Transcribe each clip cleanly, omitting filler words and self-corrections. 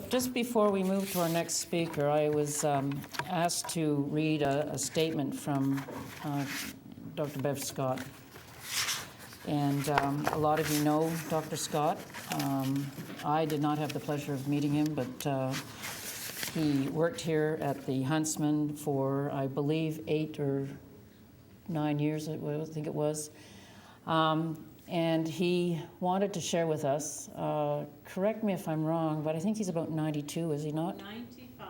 Just before we move to our next speaker, I was asked to read a statement from Dr. Bev Scott. And a lot of you know Dr. Scott. I did not have the pleasure of meeting him, but he worked here at the Huntsman for, I believe, 8 or 9 years, I think it was. And he wanted to share with us, correct me if I'm wrong, but I think he's about 92, is he not? 95.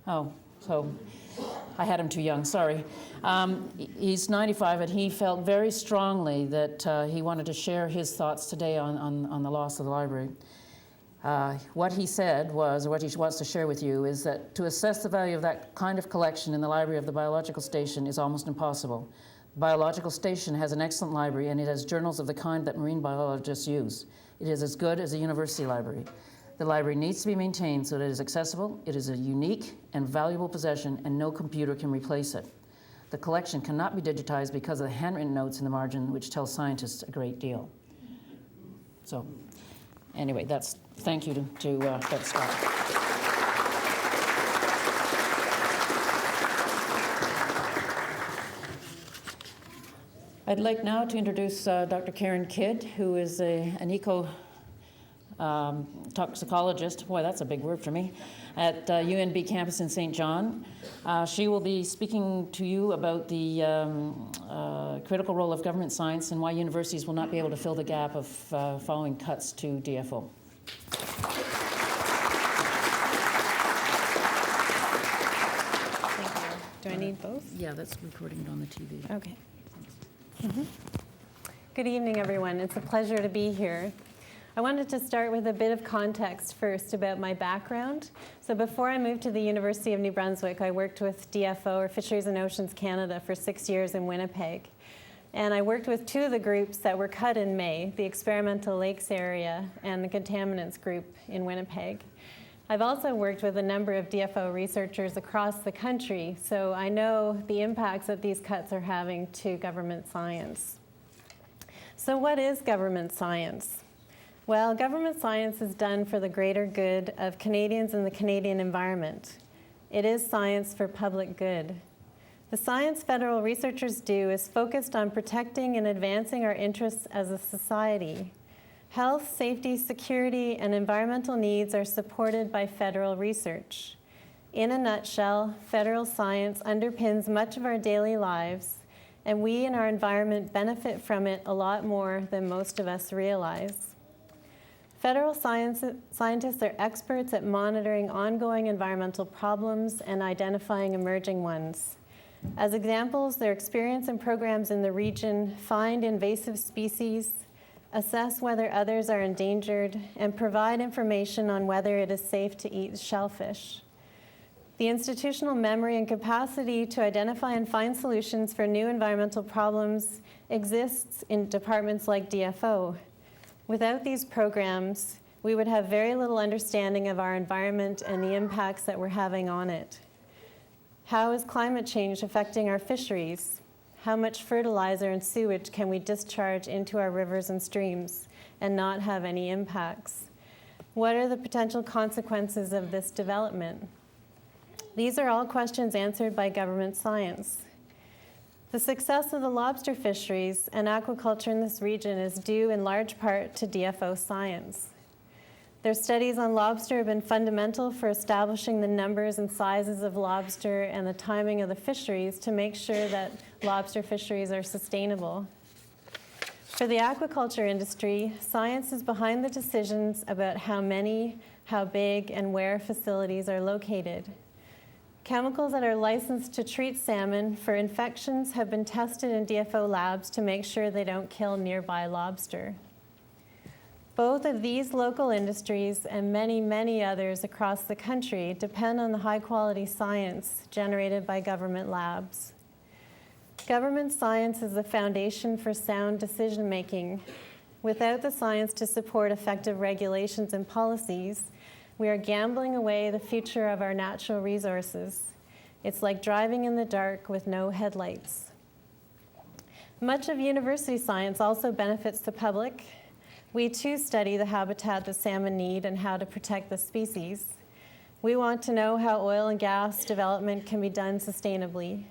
Oh, so I had him too young, sorry. He's 95, and he felt very strongly that he wanted to share his thoughts today on the loss of the library. What he said was, or what he wants to share with you, is that to assess the value of that kind of collection in the library of the biological station is almost impossible. The biological station has an excellent library, and it has journals of the kind that marine biologists use. It is as good as a university library. The library needs to be maintained so that it is accessible. It is a unique and valuable possession, and no computer can replace it. The collection cannot be digitized because of the handwritten notes in the margin, which tell scientists a great deal. So, anyway, thank you to Bev Scott. I'd like now to introduce Dr. Karen Kidd, who is an eco-toxicologist. Boy, that's a big word for me, at UNB campus in St. John. She will be speaking to you about the critical role of government science and why universities will not be able to fill the gap of following cuts to DFO. Thank you. Do I need both? Yeah, that's recording it on the TV. Okay. Good evening, everyone. It's a pleasure to be here. I wanted to start with a bit of context first about my background. So before I moved to the University of New Brunswick, I worked with DFO, or Fisheries and Oceans Canada, for 6 years in Winnipeg. And I worked with 2 of the groups that were cut in May, the Experimental Lakes area and the Contaminants group in Winnipeg. I've also worked with a number of DFO researchers across the country, so I know the impacts that these cuts are having to government science. So what is government science? Well, government science is done for the greater good of Canadians and the Canadian environment. It is science for public good. The science federal researchers do is focused on protecting and advancing our interests as a society. Health, safety, security, and environmental needs are supported by federal research. In a nutshell, federal science underpins much of our daily lives, and we and our environment benefit from it a lot more than most of us realize. Federal scientists are experts at monitoring ongoing environmental problems and identifying emerging ones. As examples, their experience and programs in the region find invasive species, assess whether others are endangered, and provide information on whether it is safe to eat shellfish. The institutional memory and capacity to identify and find solutions for new environmental problems exists in departments like DFO. Without these programs, we would have very little understanding of our environment and the impacts that we're having on it. How is climate change affecting our fisheries? How much fertilizer and sewage can we discharge into our rivers and streams and not have any impacts? What are the potential consequences of this development? These are all questions answered by government science. The success of the lobster fisheries and aquaculture in this region is due in large part to DFO science. Their studies on lobster have been fundamental for establishing the numbers and sizes of lobster and the timing of the fisheries to make sure that lobster fisheries are sustainable. For the aquaculture industry, science is behind the decisions about how many, how big, and where facilities are located. Chemicals that are licensed to treat salmon for infections have been tested in DFO labs to make sure they don't kill nearby lobster. Both of these local industries and many, many others across the country depend on the high-quality science generated by government labs. Government science is the foundation for sound decision-making. Without the science to support effective regulations and policies, we are gambling away the future of our natural resources. It's like driving in the dark with no headlights. Much of university science also benefits the public. We too study the habitat the salmon need and how to protect the species. We want to know how oil and gas development can be done sustainably.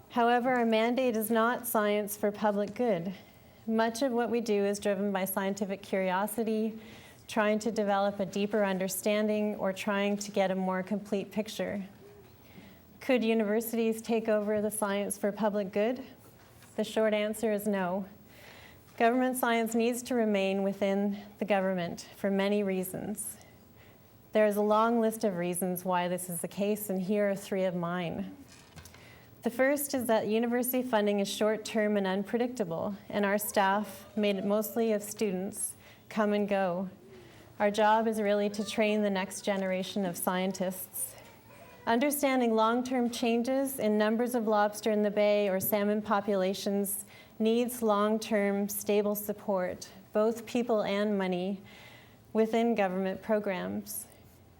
However, our mandate is not science for public good. Much of what we do is driven by scientific curiosity, trying to develop a deeper understanding, or trying to get a more complete picture. Could universities take over the science for public good? The short answer is no. Government science needs to remain within the government for many reasons. There is a long list of reasons why this is the case, and here are 3 of mine. The first is that university funding is short-term and unpredictable, and our staff, made mostly of students, come and go. Our job is really to train the next generation of scientists. Understanding long-term changes in numbers of lobster in the bay or salmon populations needs long-term, stable support, both people and money, within government programs.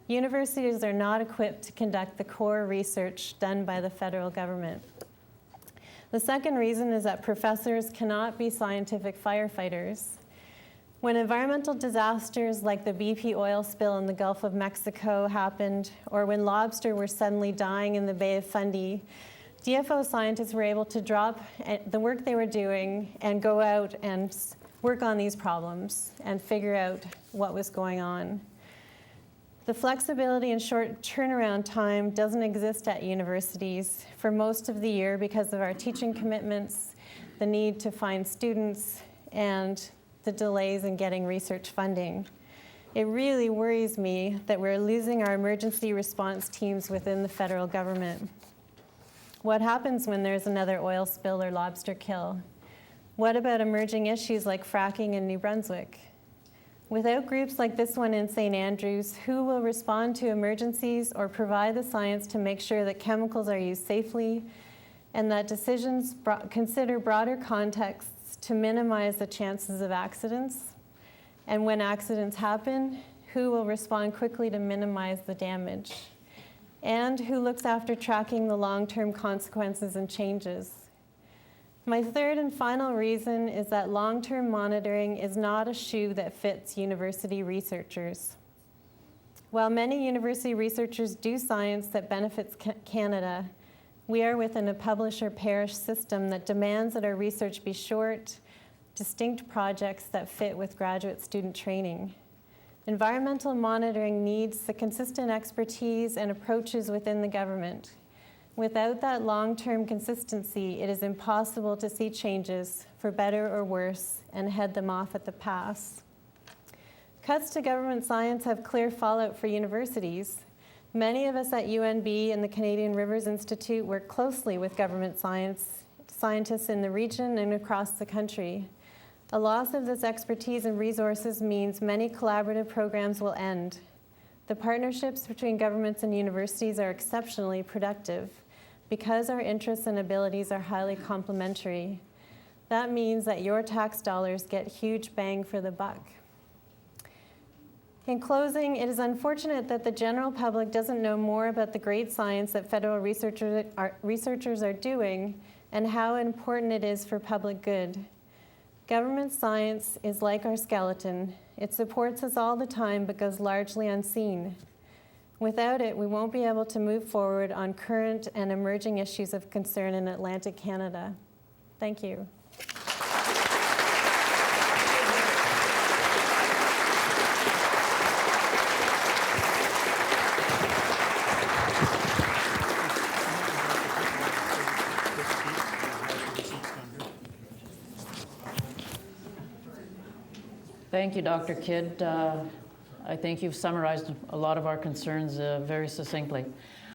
Universities are not equipped to conduct the core research done by the federal government. The second reason is that professors cannot be scientific firefighters. When environmental disasters like the BP oil spill in the Gulf of Mexico happened, or when lobster were suddenly dying in the Bay of Fundy, DFO scientists were able to drop the work they were doing and go out and work on these problems and figure out what was going on. The flexibility and short turnaround time doesn't exist at universities for most of the year because of our teaching commitments, the need to find students, and the delays in getting research funding. It really worries me that we're losing our emergency response teams within the federal government. What happens when there's another oil spill or lobster kill? What about emerging issues like fracking in New Brunswick? Without groups like this one in St.Andrews, who will respond to emergencies or provide the science to make sure that chemicals are used safely and that decisions consider broader contexts to minimize the chances of accidents? And when accidents happen, who will respond quickly to minimize the damage? And who looks after tracking the long-term consequences and changes? My third and final reason is that long-term monitoring is not a shoe that fits university researchers. While many university researchers do science that benefits Canada, we are within a publish-or-perish system that demands that our research be short, distinct projects that fit with graduate student training. Environmental monitoring needs the consistent expertise and approaches within the government. Without that long-term consistency, it is impossible to see changes, for better or worse, and head them off at the pass. Cuts to government science have clear fallout for universities. Many of us at UNB and the Canadian Rivers Institute work closely with government scientists in the region and across the country. A loss of this expertise and resources means many collaborative programs will end. The partnerships between governments and universities are exceptionally productive because our interests and abilities are highly complementary. That means that your tax dollars get huge bang for the buck. In closing, it is unfortunate that the general public doesn't know more about the great science that federal researchers are doing and how important it is for public good. Government science is like our skeleton. It supports us all the time but goes largely unseen. Without it, we won't be able to move forward on current and emerging issues of concern in Atlantic Canada. Thank you. Thank you, Dr. Kidd. I think you've summarized a lot of our concerns very succinctly.